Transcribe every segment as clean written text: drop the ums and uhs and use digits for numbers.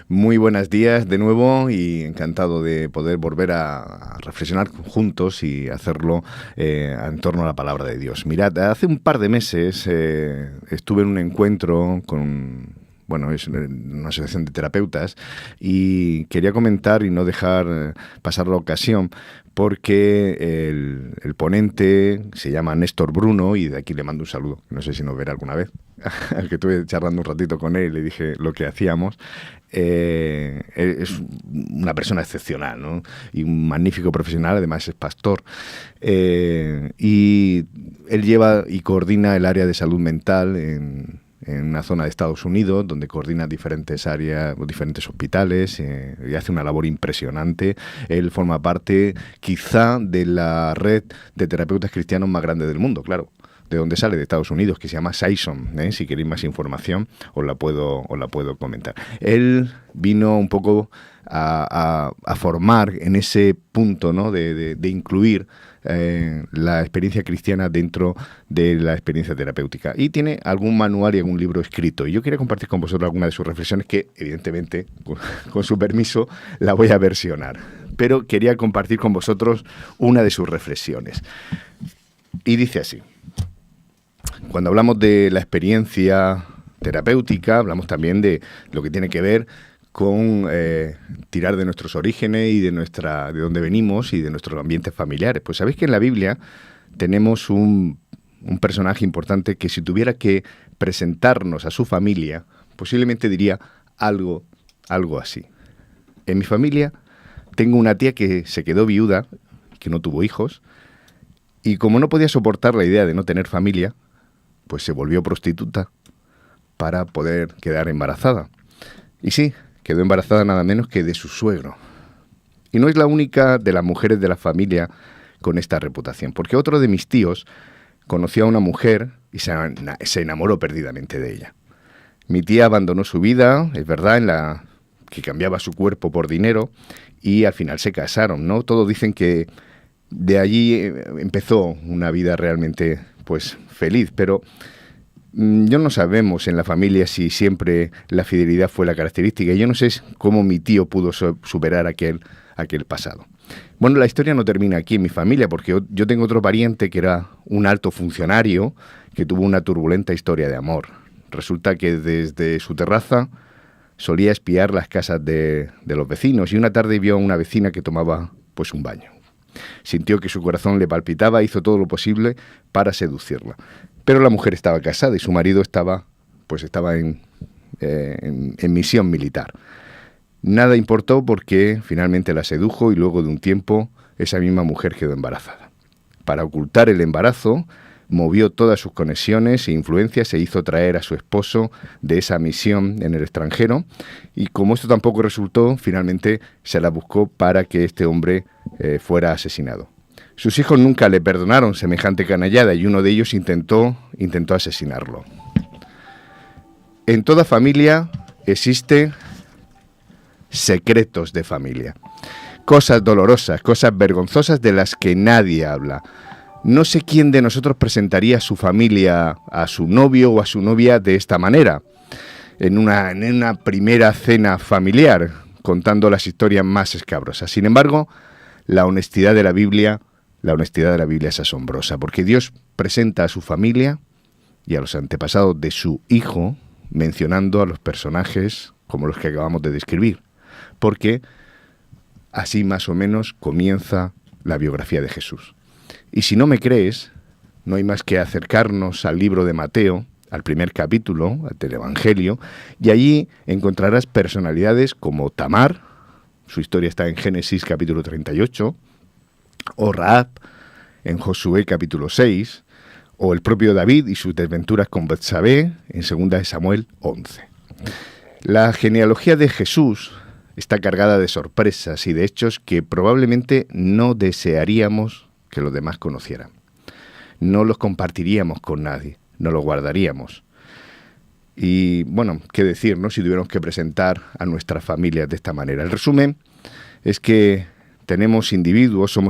Muy buenos días de nuevo y encantado de poder volver a reflexionar juntos y hacerlo en torno a la palabra de Dios. Mirad, hace un par de meses estuve en un encuentro es una asociación de terapeutas y quería comentar y no dejar pasar la ocasión porque el ponente se llama Néstor Bruno y de aquí le mando un saludo, no sé si nos verá alguna vez, que estuve charlando un ratito con él y le dije lo que hacíamos. Es una persona excepcional, ¿no? Y un magnífico profesional, además es pastor, y él lleva y coordina el área de salud mental en una zona de Estados Unidos, donde coordina diferentes áreas, diferentes hospitales, y hace una labor impresionante. Él forma parte, quizá, de la red de terapeutas cristianos más grande del mundo, claro. De donde sale, de Estados Unidos, que se llama Saison. Si queréis más información, os la puedo comentar. Él vino un poco a formar en ese punto, ¿no? de incluir la experiencia cristiana dentro de la experiencia terapéutica. Y tiene algún manual y algún libro escrito. Y yo quería compartir con vosotros algunas de sus reflexiones que, evidentemente, con su permiso, la voy a versionar. Pero quería compartir con vosotros una de sus reflexiones. Y dice así. Cuando hablamos de la experiencia terapéutica, hablamos también de lo que tiene que ver con tirar de nuestros orígenes y de dónde venimos y de nuestros ambientes familiares. Pues sabéis que en la Biblia tenemos un personaje importante que si tuviera que presentarnos a su familia, posiblemente diría algo así. En mi familia tengo una tía que se quedó viuda, que no tuvo hijos, y como no podía soportar la idea de no tener familia, pues se volvió prostituta para poder quedar embarazada. Y sí, quedó embarazada nada menos que de su suegro. Y no es la única de las mujeres de la familia con esta reputación, porque otro de mis tíos conoció a una mujer y se enamoró perdidamente de ella. Mi tía abandonó su vida, es verdad, que cambiaba su cuerpo por dinero, y al final se casaron, ¿no? Todos dicen que de allí empezó una vida realmente, pues, feliz, pero yo no sabemos en la familia si siempre la fidelidad fue la característica. Yo no sé cómo mi tío pudo superar aquel pasado. Bueno, la historia no termina aquí en mi familia, porque yo tengo otro pariente que era un alto funcionario que tuvo una turbulenta historia de amor. Resulta que desde su terraza solía espiar las casas de los vecinos y una tarde vio a una vecina que tomaba pues un baño. Sintió que su corazón le palpitaba, hizo todo lo posible para seducirla. Pero la mujer estaba casada y su marido estaba en misión militar. Nada importó porque finalmente la sedujo y luego de un tiempo esa misma mujer quedó embarazada. Para ocultar el embarazo, movió todas sus conexiones e influencias, se hizo traer a su esposo de esa misión en el extranjero y como esto tampoco resultó, finalmente se la buscó para que este hombre fuera asesinado. Sus hijos nunca le perdonaron semejante canallada y uno de ellos intentó asesinarlo. En toda familia existen secretos de familia, cosas dolorosas, cosas vergonzosas de las que nadie habla. No sé quién de nosotros presentaría a su familia, a su novio o a su novia de esta manera, en una primera cena familiar, contando las historias más escabrosas. Sin embargo, la honestidad de la Biblia es asombrosa, porque Dios presenta a su familia y a los antepasados de su hijo, mencionando a los personajes como los que acabamos de describir, porque así más o menos comienza la biografía de Jesús. Y si no me crees, no hay más que acercarnos al libro de Mateo, al primer capítulo del Evangelio, y allí encontrarás personalidades como Tamar, su historia está en Génesis capítulo 38, o Rahab en Josué capítulo 6, o el propio David y sus desventuras con Betsabé en 2 Samuel 11. La genealogía de Jesús está cargada de sorpresas y de hechos que probablemente no desearíamos que los demás conocieran. No los compartiríamos con nadie, no los guardaríamos. Y bueno, qué decir, ¿no? Si tuviéramos que presentar a nuestras familias de esta manera. El resumen es que somos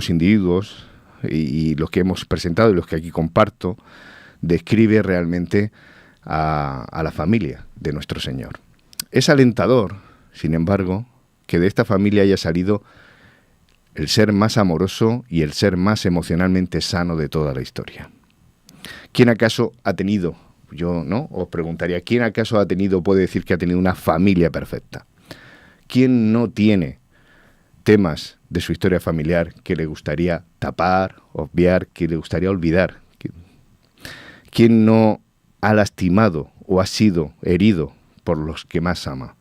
individuos, y los que hemos presentado y los que aquí comparto, describe realmente a la familia de nuestro Señor. Es alentador sin embargo, que de esta familia haya salido el ser más amoroso y el ser más emocionalmente sano de toda la historia. ¿Quién acaso ha tenido, yo no, os preguntaría, ¿quién acaso ha tenido, puede decir que ha tenido una familia perfecta? ¿Quién no tiene temas de su historia familiar que le gustaría tapar, obviar, que le gustaría olvidar? ¿Quién no ha lastimado o ha sido herido por los que más ama?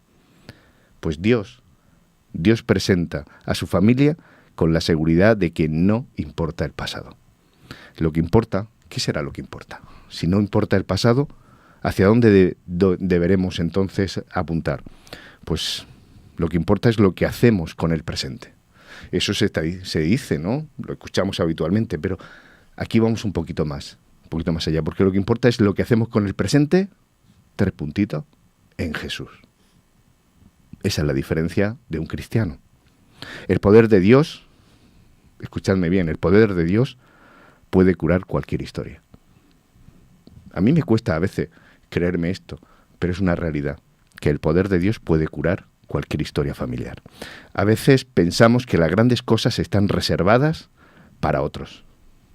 Pues Dios presenta a su familia con la seguridad de que no importa el pasado. Lo que importa, ¿qué será lo que importa? Si no importa el pasado, ¿hacia dónde deberemos entonces apuntar? Pues lo que importa es lo que hacemos con el presente. Eso se dice, ¿no? Lo escuchamos habitualmente, pero aquí vamos un poquito más allá, porque lo que importa es lo que hacemos con el presente, 3 puntitos, en Jesús. Esa es la diferencia de un cristiano. El poder de Dios, escuchadme bien, el poder de Dios puede curar cualquier historia. A mí me cuesta a veces creerme esto, pero es una realidad, que el poder de Dios puede curar cualquier historia familiar. A veces pensamos que las grandes cosas están reservadas para otros,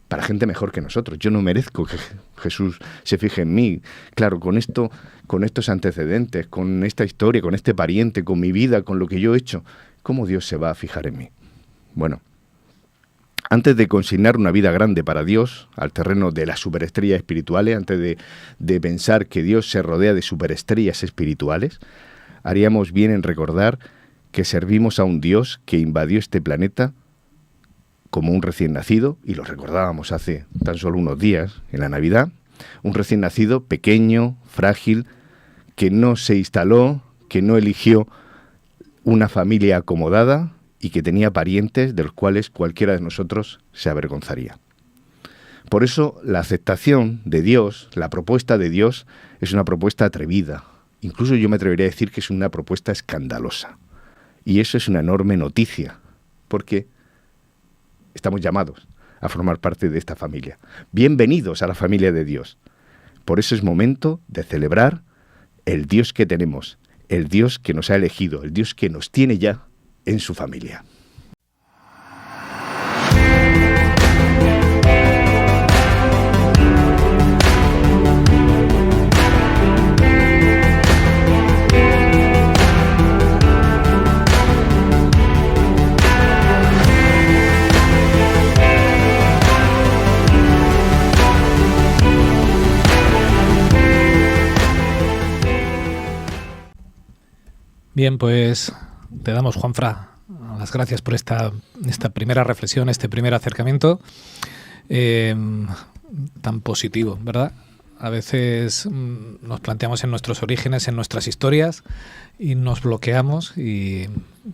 para gente mejor que nosotros. Yo no merezco que Jesús se fije en mí. Claro, con estos antecedentes, con esta historia, con este pariente, con mi vida, con lo que yo he hecho, ¿cómo Dios se va a fijar en mí? Bueno, antes de consignar una vida grande para Dios, al terreno de las superestrellas espirituales, antes de pensar que Dios se rodea de superestrellas espirituales, haríamos bien en recordar que servimos a un Dios que invadió este planeta como un recién nacido, y lo recordábamos hace tan solo unos días, en la Navidad, un recién nacido pequeño, frágil, que no se instaló, que no eligió una familia acomodada y que tenía parientes de los cuales cualquiera de nosotros se avergonzaría. Por eso la aceptación de Dios, la propuesta de Dios, es una propuesta atrevida. Incluso yo me atrevería a decir que es una propuesta escandalosa. Y eso es una enorme noticia, porque estamos llamados a formar parte de esta familia. Bienvenidos a la familia de Dios. Por eso es momento de celebrar el Dios que tenemos, el Dios que nos ha elegido, el Dios que nos tiene ya en su familia. Bien, pues te damos, Juanfra, las gracias por esta primera reflexión, este primer acercamiento tan positivo, ¿verdad? A veces nos planteamos en nuestros orígenes, en nuestras historias, y nos bloqueamos, y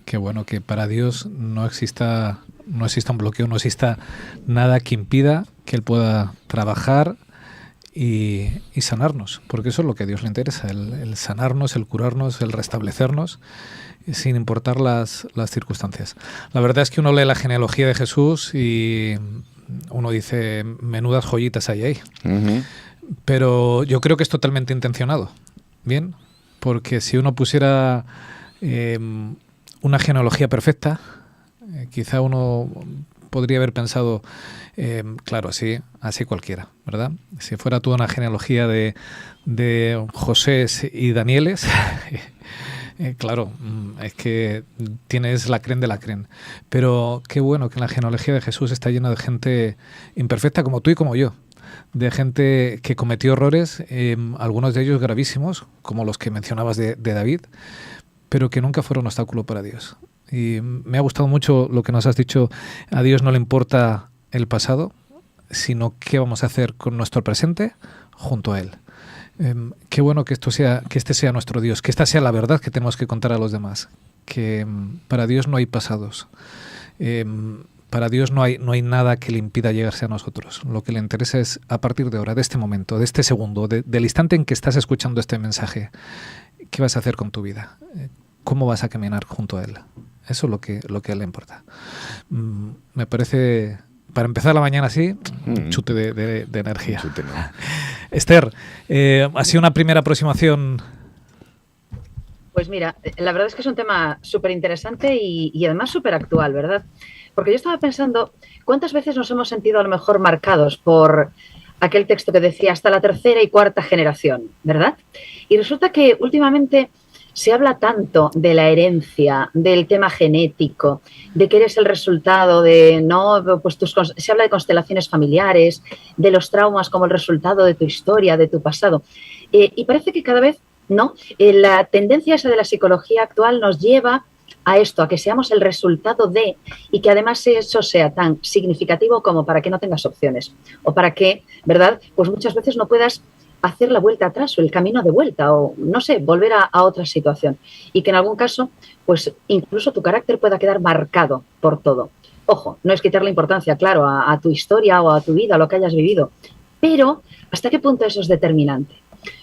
qué bueno que para Dios no exista un bloqueo, no exista nada que impida que Él pueda trabajar y sanarnos, porque eso es lo que a Dios le interesa, el sanarnos, el curarnos, el restablecernos, sin importar las circunstancias. La verdad es que uno lee la genealogía de Jesús y uno dice, menudas joyitas hay ahí. Uh-huh. Pero yo creo que es totalmente intencionado, ¿bien? Porque si uno pusiera una genealogía perfecta, quizá uno podría haber pensado, claro, así cualquiera, ¿verdad? Si fuera toda una genealogía de Josés y Danieles, claro, es que tienes la creen de la creen. Pero qué bueno que la genealogía de Jesús está llena de gente imperfecta como tú y como yo, de gente que cometió errores, algunos de ellos gravísimos, como los que mencionabas de David, pero que nunca fueron obstáculo para Dios. Y me ha gustado mucho lo que nos has dicho. A Dios no le importa el pasado, sino qué vamos a hacer con nuestro presente junto a Él. Qué bueno que este sea nuestro Dios, que esta sea la verdad que tenemos que contar a los demás, que para Dios no hay pasados, para Dios no hay nada que le impida llegarse a nosotros. Lo que le interesa es, a partir de ahora, de este momento, de este segundo, del instante en que estás escuchando este mensaje, ¿qué vas a hacer con tu vida? ¿Cómo vas a caminar junto a Él? Eso es lo que a Él le importa. Me parece, para empezar la mañana así, chute de energía. Chute, ¿no? Esther, ha sido una primera aproximación Pues mira, la verdad es que es un tema súper interesante y además súper actual, ¿verdad? Porque yo estaba pensando, ¿cuántas veces nos hemos sentido a lo mejor marcados por aquel texto que decía hasta la tercera y cuarta generación, ¿verdad? Y resulta que últimamente se habla tanto de la herencia, del tema genético, de que eres el resultado de, no, pues se habla de constelaciones familiares, de los traumas como el resultado de tu historia, de tu pasado. Y parece que cada vez, ¿no? La tendencia esa de la psicología actual nos lleva a esto, a que seamos el resultado de, y que además eso sea tan significativo como para que no tengas opciones, o para que, ¿verdad? Pues muchas veces no puedas hacer la vuelta atrás o el camino de vuelta, o no sé, volver a otra situación. Y que en algún caso, pues incluso tu carácter pueda quedar marcado por todo. Ojo, no es quitarle importancia, claro, a tu historia o a tu vida, a lo que hayas vivido, pero ¿hasta qué punto eso es determinante?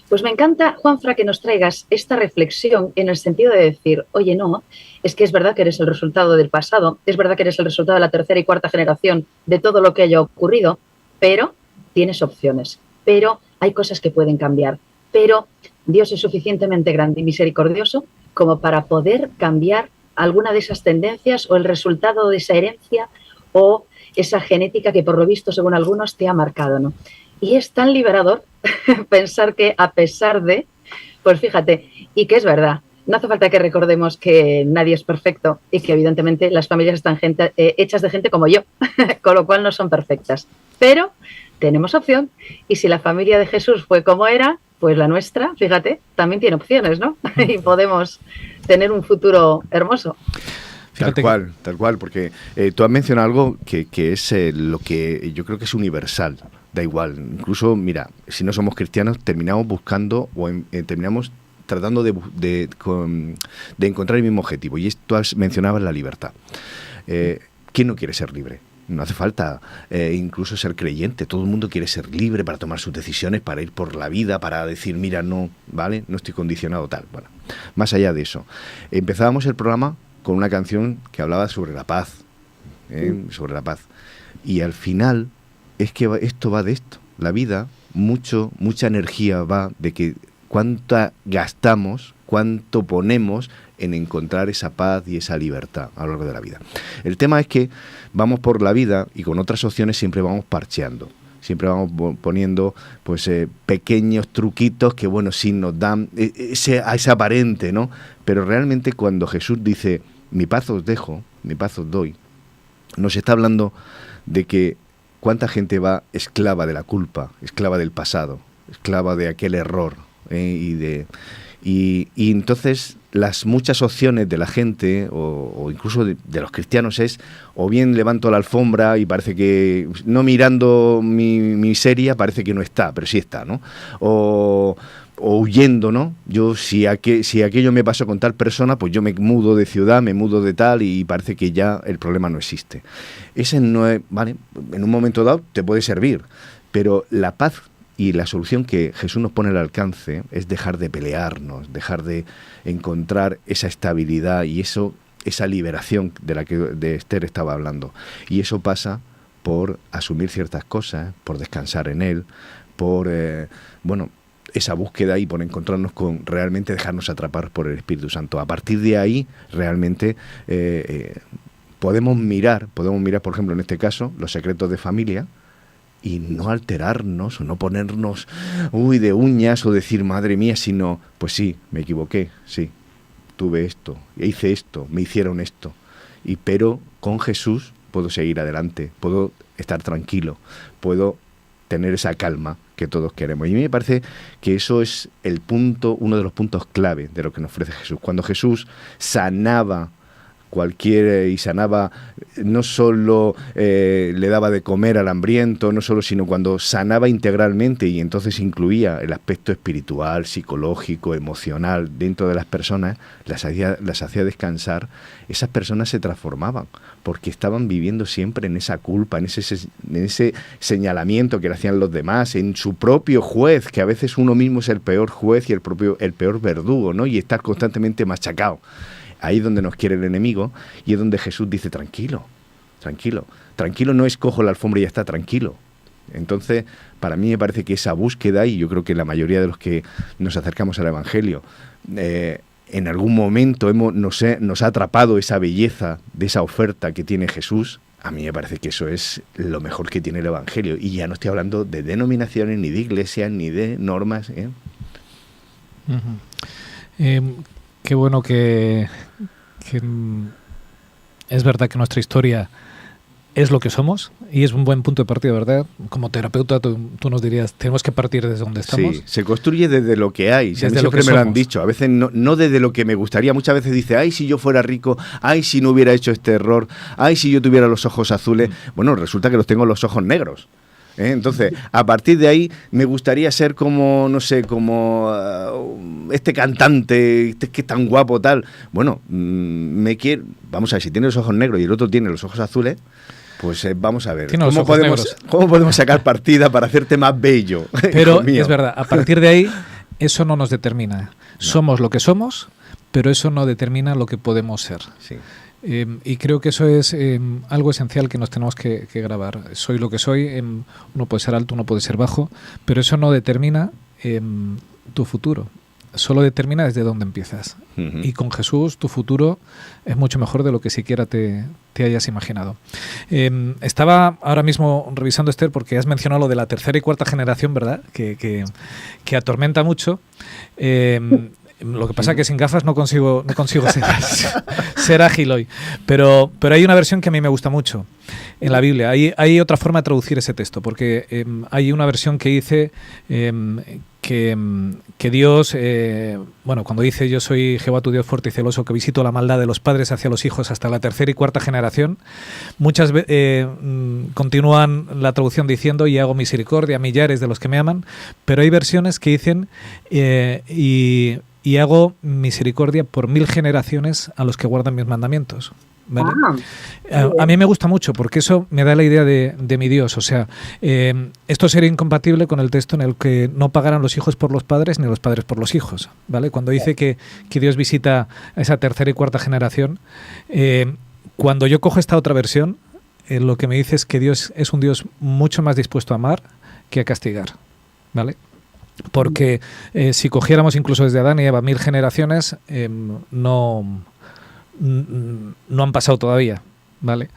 Pues me encanta, Juanfra, que nos traigas esta reflexión en el sentido de decir, oye, no, es que es verdad que eres el resultado del pasado, es verdad que eres el resultado de la tercera y cuarta generación de todo lo que haya ocurrido, pero tienes opciones, pero hay cosas que pueden cambiar, pero Dios es suficientemente grande y misericordioso como para poder cambiar alguna de esas tendencias o el resultado de esa herencia o esa genética que por lo visto, según algunos, te ha marcado, ¿no? Y es tan liberador pensar que a pesar de, pues fíjate, y que es verdad, no hace falta que recordemos que nadie es perfecto y que evidentemente las familias están hechas de gente como yo, con lo cual no son perfectas, pero tenemos opción y si la familia de Jesús fue como era, pues la nuestra, fíjate, también tiene opciones, ¿no? Y podemos tener un futuro hermoso. Tal cual, porque tú has mencionado algo que es lo que yo creo que es universal, da igual, incluso, mira, si no somos cristianos terminamos buscando o terminamos tratando de encontrar el mismo objetivo, y esto mencionabas la libertad. ¿Quién no quiere ser libre? No hace falta incluso ser creyente, todo el mundo quiere ser libre para tomar sus decisiones, para ir por la vida, para decir, mira, no, ¿vale? No estoy condicionado tal. Bueno, más allá de eso, empezábamos el programa con una canción que hablaba sobre la paz, sobre la paz. Y al final es que esto va de esto. La vida, mucha energía va de que cuánta gastamos, cuánto ponemos en encontrar esa paz y esa libertad a lo largo de la vida. El tema es que vamos por la vida y con otras opciones siempre vamos parcheando. Siempre vamos poniendo pues pequeños truquitos que, bueno, sí nos dan ese aparente, ¿no? Pero realmente cuando Jesús dice, mi paz os dejo, mi paz os doy, nos está hablando de que cuánta gente va esclava de la culpa, esclava del pasado, esclava de aquel error, y entonces las muchas opciones de la gente o incluso de los cristianos es o bien levanto la alfombra y parece que no mirando mi miseria parece que no está, pero sí está, ¿no? O huyendo, ¿no? Yo si aquello me pasó con tal persona, pues yo me mudo de ciudad, me mudo de tal y parece que ya el problema no existe. Ese no es, vale, en un momento dado te puede servir, pero la paz y la solución que Jesús nos pone al alcance es dejar de pelearnos, dejar de encontrar esa estabilidad y esa liberación de la que de Esther estaba hablando. Y eso pasa por asumir ciertas cosas, por descansar en Él, por, esa búsqueda y por encontrarnos con realmente dejarnos atrapar por el Espíritu Santo. A partir de ahí, realmente podemos mirar, por ejemplo, en este caso, los secretos de familia, y no alterarnos o no ponernos de uñas o decir, madre mía, sino, pues sí, me equivoqué, sí, tuve esto, hice esto, me hicieron esto, pero con Jesús puedo seguir adelante, puedo estar tranquilo, puedo tener esa calma que todos queremos. Y a mí me parece que eso es uno de los puntos clave de lo que nos ofrece Jesús. Cuando Jesús sanaba y sanaba, no solo le daba de comer al hambriento, no solo, sino cuando sanaba integralmente, y entonces incluía el aspecto espiritual, psicológico, emocional dentro de las personas, las hacía descansar, esas personas se transformaban, porque estaban viviendo siempre en esa culpa, en ese señalamiento que le hacían los demás, en su propio juez, que a veces uno mismo es el peor juez y el peor verdugo, ¿no? Y estar constantemente machacado. Ahí es donde nos quiere el enemigo y es donde Jesús dice, tranquilo, no es cojo la alfombra y ya está, tranquilo. Entonces, para mí me parece que esa búsqueda, y yo creo que la mayoría de los que nos acercamos al Evangelio, en algún momento nos ha atrapado esa belleza de esa oferta que tiene Jesús, a mí me parece que eso es lo mejor que tiene el Evangelio. Y ya no estoy hablando de denominaciones, ni de iglesias, ni de normas. Qué bueno que es verdad que nuestra historia es lo que somos y es un buen punto de partida, ¿verdad? Como terapeuta tú nos dirías, tenemos que partir desde donde estamos. Sí, se construye desde lo que hay. Desde a mí siempre me lo han dicho. A veces no desde lo que me gustaría. Muchas veces dice, ay, si yo fuera rico, ay, si no hubiera hecho este error, ay, si yo tuviera los ojos azules. Bueno, resulta que los tengo los ojos negros. Entonces, a partir de ahí me gustaría ser como, no sé, como este cantante, que es tan guapo, tal. Bueno, vamos a ver, si tiene los ojos negros y el otro tiene los ojos azules, pues vamos a ver, ¿cómo podemos sacar partida para hacerte más bello? Pero es verdad, a partir de ahí, eso no nos determina. No. Somos lo que somos, pero eso no determina lo que podemos ser. Sí. Y creo que eso es algo esencial que nos tenemos que grabar. Soy lo que soy, uno puede ser alto, uno puede ser bajo, pero eso no determina tu futuro. Solo determina desde dónde empiezas. Uh-huh. Y con Jesús tu futuro es mucho mejor de lo que siquiera te hayas imaginado. Estaba ahora mismo revisando, Esther, porque has mencionado lo de la tercera y cuarta generación, ¿verdad? Que atormenta mucho. Lo que pasa es que sin gafas no consigo ser ágil hoy. Pero hay una versión que a mí me gusta mucho en la Biblia. Hay otra forma de traducir ese texto, porque hay una versión que dice que Dios, cuando dice yo soy Jehová tu Dios fuerte y celoso, que visito la maldad de los padres hacia los hijos hasta la tercera y cuarta generación, muchas veces continúan la traducción diciendo y hago misericordia a millares de los que me aman, pero hay versiones que dicen y hago misericordia por 1000 generaciones a los que guardan mis mandamientos. ¿Vale? A mí me gusta mucho porque eso me da la idea de mi Dios. O sea, esto sería incompatible con el texto en el que no pagarán los hijos por los padres ni los padres por los hijos, ¿vale? Cuando dice que Dios visita a esa tercera y cuarta generación, cuando yo cojo esta otra versión, lo que me dice es que Dios es un Dios mucho más dispuesto a amar que a castigar, ¿vale? Porque si cogiéramos incluso desde Adán y Eva 1000 generaciones, no han pasado todavía, ¿vale?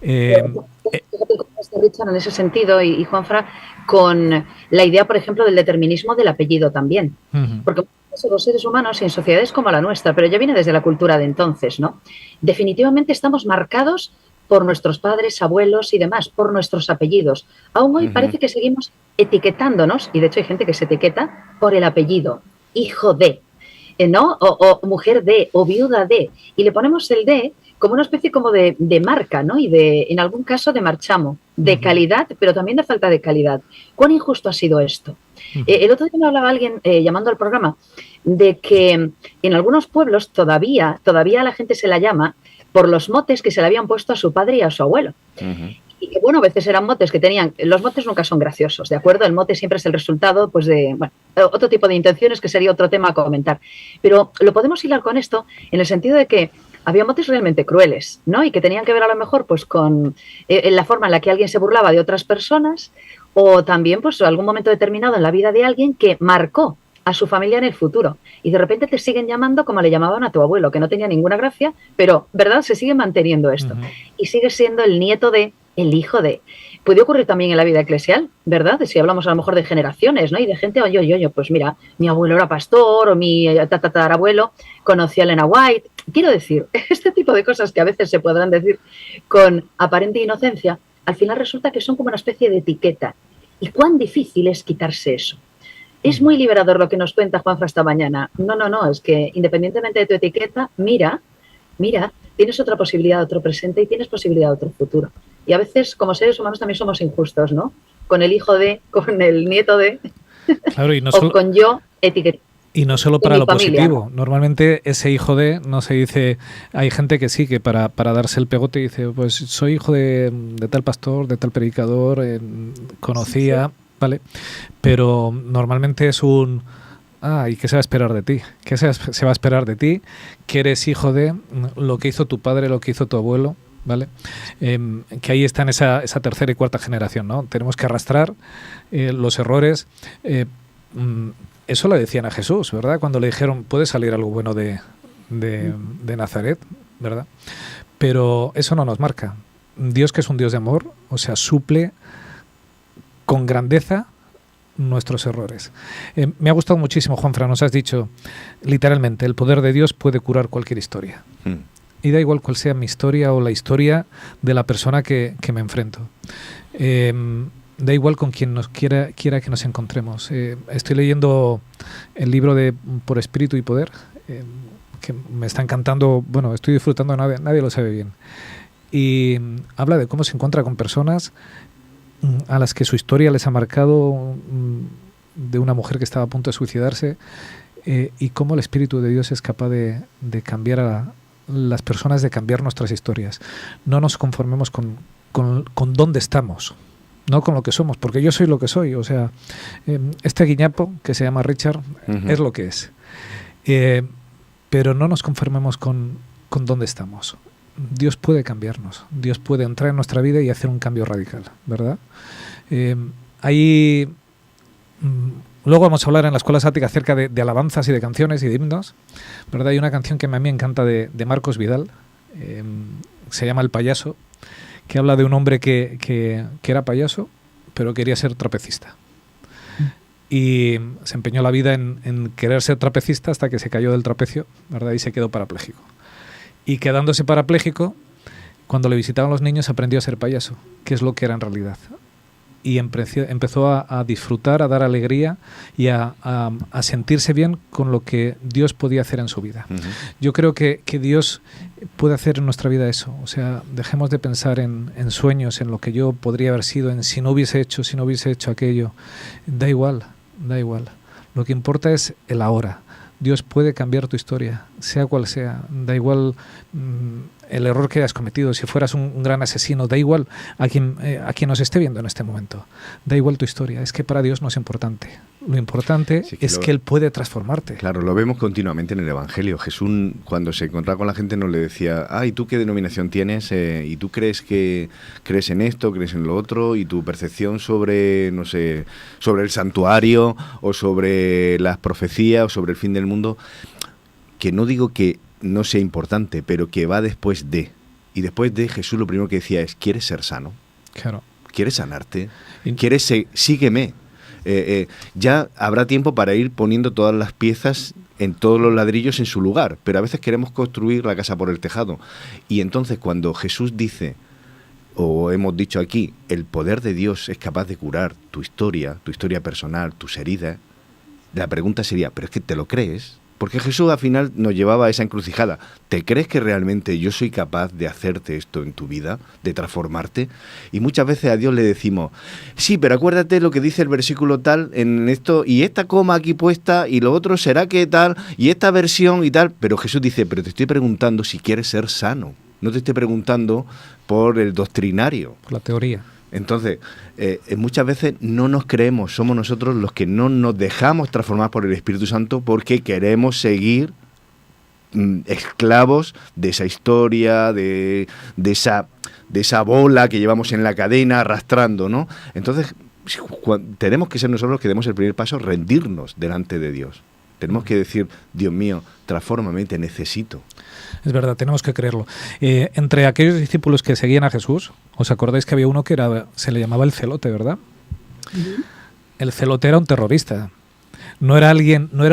Richard, en ese sentido, y Juanfra, con la idea, por ejemplo, del determinismo del apellido también. Uh-huh. Porque los seres humanos en sociedades como la nuestra, pero ya viene desde la cultura de entonces, ¿no? Definitivamente estamos marcados por nuestros padres, abuelos y demás, por nuestros apellidos. Aún hoy parece que seguimos etiquetándonos, y de hecho hay gente que se etiqueta por el apellido, hijo de, ¿no? O mujer de, o viuda de, y le ponemos el de como una especie como de marca, ¿no? Y en algún caso de marchamo, de calidad, pero también de falta de calidad. ¿Cuán injusto ha sido esto? El otro día me hablaba alguien, llamando al programa, de que en algunos pueblos todavía a la gente se la llama por los motes que se le habían puesto a su padre y a su abuelo. Uh-huh. Y que, bueno, a veces eran motes que tenían... Los motes nunca son graciosos, ¿de acuerdo? El mote siempre es el resultado, pues, de otro tipo de intenciones, que sería otro tema a comentar. Pero lo podemos hilar con esto en el sentido de que había motes realmente crueles, ¿no? Y que tenían que ver a lo mejor, pues, con la forma en la que alguien se burlaba de otras personas, o también, pues, algún momento determinado en la vida de alguien que marcó a su familia en el futuro. Y de repente te siguen llamando como le llamaban a tu abuelo, que no tenía ninguna gracia, pero, ¿verdad? Se sigue manteniendo esto. Uh-huh. Y sigue siendo el nieto de, el hijo de. Puede ocurrir también en la vida eclesial, ¿verdad? Si hablamos a lo mejor de generaciones, ¿no? Y de gente, oye, pues mira, mi abuelo era pastor, o mi tatarabuelo conocía a Elena White. Quiero decir, este tipo de cosas que a veces se podrán decir con aparente inocencia, al final resulta que son como una especie de etiqueta. ¿Y cuán difícil es quitarse eso? Es muy liberador lo que nos cuenta Juanfra esta mañana. No, es que independientemente de tu etiqueta, mira, tienes otra posibilidad, otro presente y tienes posibilidad de otro futuro. Y a veces, como seres humanos, también somos injustos, ¿no? Con el hijo de, con el nieto de, claro, y no o solo, con yo etiqueta. Y no solo para lo positivo. Normalmente ese hijo de, no se dice, hay gente que sí, que para darse el pegote dice, pues soy hijo de tal pastor, de tal predicador, conocía... Sí. ¿Vale? Pero normalmente es un... ¿y qué se va a esperar de ti? ¿Qué se va a esperar de ti? Que eres hijo de lo que hizo tu padre, lo que hizo tu abuelo, ¿vale? Que ahí está en esa tercera y cuarta generación, ¿no? Tenemos que arrastrar los errores eso le decían a Jesús, ¿verdad? Cuando le dijeron, puede salir algo bueno de Nazaret, ¿verdad? Pero eso no nos marca. Dios, que es un Dios de amor, o sea, suple con grandeza nuestros errores. Me ha gustado muchísimo, Juanfran, nos has dicho literalmente, el poder de Dios puede curar cualquier historia. Y da igual cuál sea mi historia o la historia de la persona que me enfrento. Da igual con quien quiera que nos encontremos. Estoy leyendo el libro de Por Espíritu y Poder, que me está encantando, bueno, estoy disfrutando, nadie lo sabe bien. Y habla de cómo se encuentra con personas a las que su historia les ha marcado, de una mujer que estaba a punto de suicidarse, y cómo el Espíritu de Dios es capaz de cambiar a las personas, de cambiar nuestras historias. No nos conformemos con dónde estamos, no con lo que somos, porque yo soy lo que soy. O sea, este guiñapo que se llama Richard es lo que es. Pero no nos conformemos con dónde estamos. Dios puede cambiarnos, Dios puede entrar en nuestra vida y hacer un cambio radical, ¿verdad? Luego vamos a hablar en la Escuela Sática acerca de alabanzas y de canciones y de himnos, ¿verdad? Hay una canción que a mí me encanta de Marcos Vidal, se llama El Payaso, que habla de un hombre que era payaso, pero quería ser trapecista. Y se empeñó la vida en querer ser trapecista hasta que se cayó del trapecio, ¿verdad? Y se quedó parapléjico. Y quedándose parapléjico, cuando le visitaban los niños, aprendió a ser payaso, que es lo que era en realidad. Y empezó a disfrutar, a dar alegría y a sentirse bien con lo que Dios podía hacer en su vida. Yo creo que Dios puede hacer en nuestra vida eso. O sea, dejemos de pensar en sueños, en lo que yo podría haber sido, en si no hubiese hecho aquello. Da igual. Lo que importa es el ahora. Dios puede cambiar tu historia, sea cual sea. Da igual el error que hayas cometido. Si fueras un gran asesino, da igual a quien nos esté viendo en este momento. Da igual tu historia. Es que para Dios no es importante. Lo importante es que Él puede transformarte. Claro, lo vemos continuamente en el Evangelio. Jesús, cuando se encontraba con la gente, no le decía, ¿y tú qué denominación tienes? ¿Y tú crees en esto, crees en lo otro? ¿Y tu percepción sobre, no sé, sobre el santuario o sobre las profecías o sobre el fin del mundo? Que no digo que no sea importante, pero que va después de. Y después de, Jesús lo primero que decía es, ¿quieres ser sano? Claro. ¿Quieres sanarte? Sígueme. Ya habrá tiempo para ir poniendo todas las piezas en todos los ladrillos en su lugar, pero a veces queremos construir la casa por el tejado. Y entonces cuando Jesús dice, o hemos dicho aquí, el poder de Dios es capaz de curar tu historia personal, tus heridas, la pregunta sería, ¿pero es que te lo crees? Porque Jesús al final nos llevaba a esa encrucijada. ¿Te crees que realmente yo soy capaz de hacerte esto en tu vida, de transformarte? Y muchas veces a Dios le decimos, sí, pero acuérdate lo que dice el versículo tal en esto, y esta coma aquí puesta, y lo otro será que tal, y esta versión y tal. Pero Jesús dice, pero te estoy preguntando si quieres ser sano. No te estoy preguntando por el doctrinario. Por la teoría. Entonces, muchas veces no nos creemos, somos nosotros los que no nos dejamos transformar por el Espíritu Santo porque queremos seguir esclavos de esa historia, de esa bola que llevamos en la cadena arrastrando, ¿no? Entonces, tenemos que ser nosotros los que demos el primer paso, rendirnos delante de Dios. Tenemos que decir, Dios mío, transfórmame, te necesito. Es verdad, tenemos que creerlo. Entre aquellos discípulos que seguían a Jesús, ¿os acordáis que había uno que se le llamaba el celote, verdad? El celote era un terrorista. No era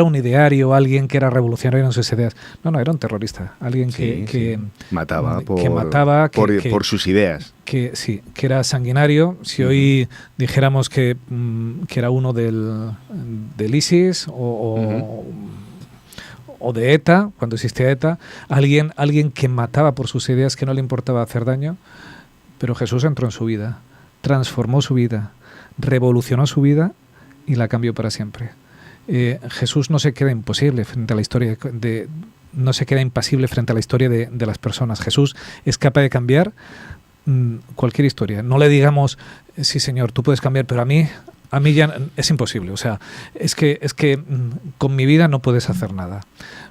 un ideario, alguien que era revolucionario en sus ideas. No, era un terrorista. Alguien que mataba por sus ideas. Que era sanguinario. Si hoy dijéramos que era uno del ISIS o de ETA, cuando existía ETA, alguien que mataba por sus ideas, que no le importaba hacer daño, pero Jesús entró en su vida, transformó su vida, revolucionó su vida y la cambió para siempre. Jesús no se queda imposible frente a la historia no se queda impasible frente a la historia de las personas. Jesús es capaz de cambiar cualquier historia. No le digamos, sí Señor, tú puedes cambiar, pero a mí ya es imposible. O sea, es que con mi vida no puedes hacer nada.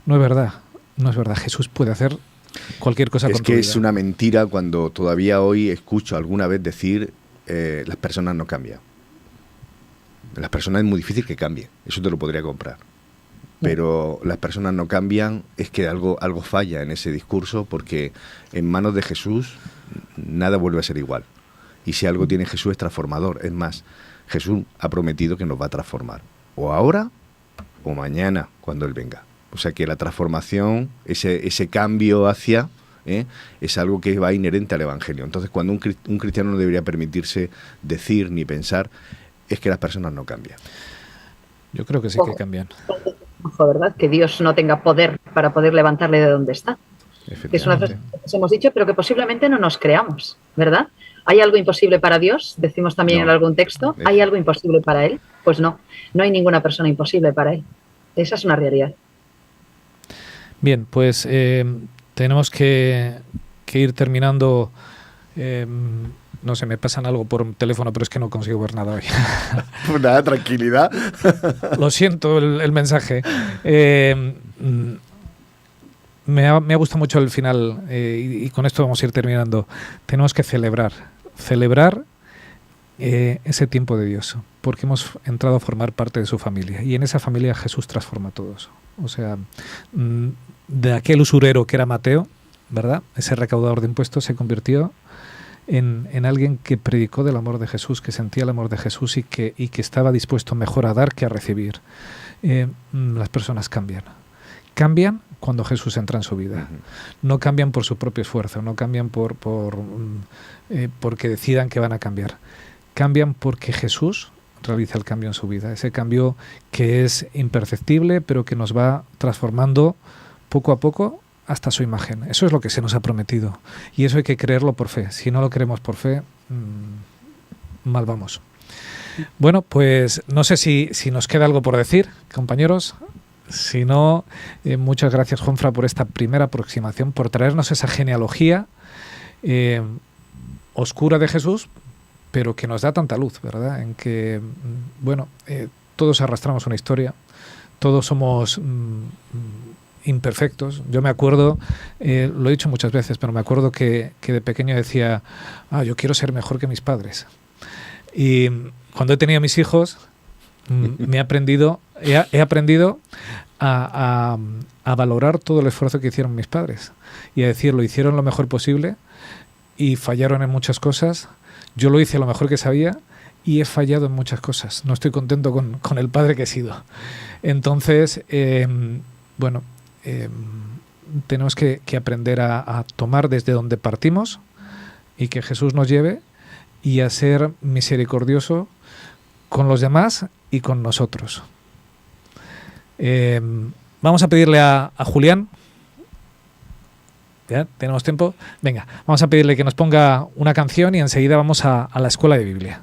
No es verdad. Jesús puede hacer cualquier cosa con tu vida. Es que es una mentira cuando todavía hoy escucho alguna vez decir las personas no cambian. Las personas es muy difícil que cambien, eso te lo podría comprar. Pero las personas no cambian, es que algo falla en ese discurso, porque en manos de Jesús nada vuelve a ser igual. Y si algo tiene Jesús es transformador. Es más, Jesús ha prometido que nos va a transformar. O ahora o mañana, cuando Él venga. O sea que la transformación, ese cambio hacia... es algo que va inherente al Evangelio. Entonces, cuando un cristiano no debería permitirse decir ni pensar, es que las personas no cambian. Yo creo que sí que cambian. ¿Verdad? Que Dios no tenga poder para poder levantarle de donde está. Que es una cosa que hemos dicho, pero que posiblemente no nos creamos, ¿verdad? ¿Hay algo imposible para Dios? Decimos también en algún texto. ¿Hay algo imposible para Él? Pues no hay ninguna persona imposible para Él. Esa es una realidad. Bien, pues tenemos que ir terminando. No sé, me pasan algo por teléfono, pero es que no consigo ver nada hoy. Pues nada, tranquilidad. Lo siento, el mensaje. Me ha gustado mucho el final, y con esto vamos a ir terminando. Tenemos que celebrar ese tiempo de Dios, porque hemos entrado a formar parte de su familia, y en esa familia Jesús transforma todo eso. O sea, de aquel usurero que era Mateo, ¿verdad? Ese recaudador de impuestos se convirtió en alguien que predicó del amor de Jesús, que sentía el amor de Jesús y que estaba dispuesto mejor a dar que a recibir. Las personas cambian cuando Jesús entra en su vida. No cambian por su propio esfuerzo, no cambian porque decidan que van a cambiar. Cambian porque Jesús realiza el cambio en su vida, ese cambio que es imperceptible, pero que nos va transformando poco a poco hasta su imagen. Eso es lo que se nos ha prometido, y eso hay que creerlo por fe. Si no lo creemos por fe, mal vamos. Bueno, pues no sé si nos queda algo por decir, compañeros. Si no, muchas gracias, Juanfra, por esta primera aproximación, por traernos esa genealogía oscura de Jesús, pero que nos da tanta luz, ¿verdad? En que, todos arrastramos una historia, todos somos imperfectos. Yo me acuerdo, lo he dicho muchas veces, pero me acuerdo que de pequeño decía, yo quiero ser mejor que mis padres. Y cuando he tenido mis hijos, he aprendido a valorar todo el esfuerzo que hicieron mis padres y a decir, lo hicieron lo mejor posible y fallaron en muchas cosas. Yo lo hice lo mejor que sabía y he fallado en muchas cosas. No estoy contento con el padre que he sido. Entonces, tenemos que aprender a tomar desde donde partimos y que Jesús nos lleve, y a ser misericordioso con los demás y con nosotros. Vamos a pedirle a Julián. ¿Ya? ¿Tenemos tiempo? Venga, vamos a pedirle que nos ponga una canción y enseguida vamos a la escuela de Biblia.